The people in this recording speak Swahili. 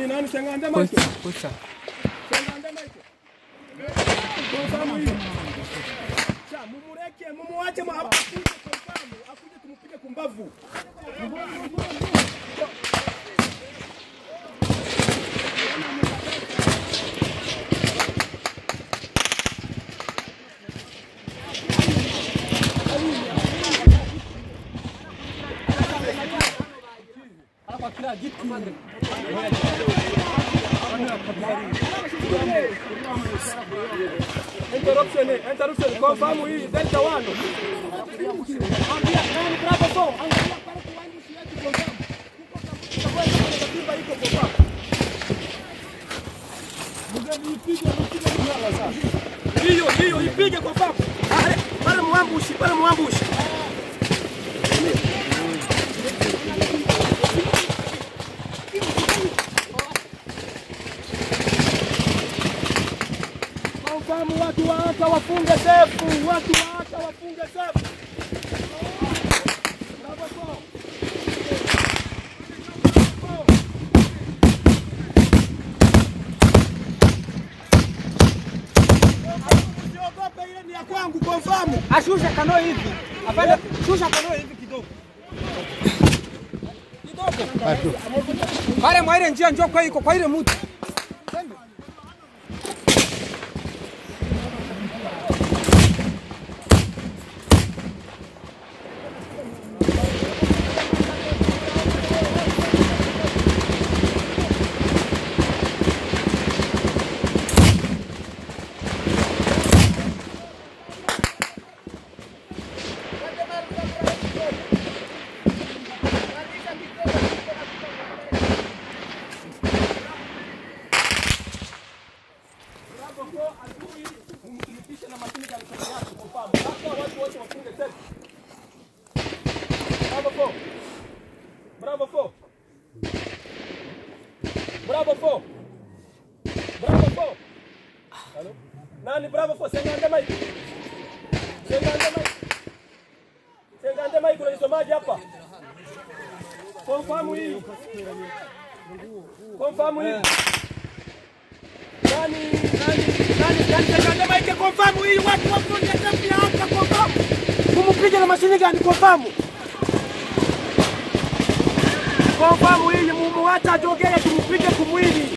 Nani sengande macho? Kocha. Sengande macho. Konfamu hiyo. Cha mumureke, mumuache akuje konfamu, akuje tumupige kumbavu. Hapa kila kitu. Interruption, confirm hii Delta 1. Ambia nani bravo so, angalia pale kuandishi yetu confirm. Kwa sababu katiba iko confirm. Mgeni ipige mnala sasa. Hiyo ipige confirm. Pale muambushi. Confirm watu waacha wafunge sefu, Bravo so. Usiogope, ile ni ya kwangu confirm. Ashusha kano hivi. Afanye shusha kano hivi kidogo. Pale mwaile njia njoo kwa ile mtu. Bravo 4. Hello? Nani bravo 4? Sengande mic kuna isomaji hapa. Confirm hii. Nani sengande mic confirm hii watu wafunge safi hapa confirm. Kumupige na mashine gani confirm? Confirm hii mumuacha jogea tumupige kumwili.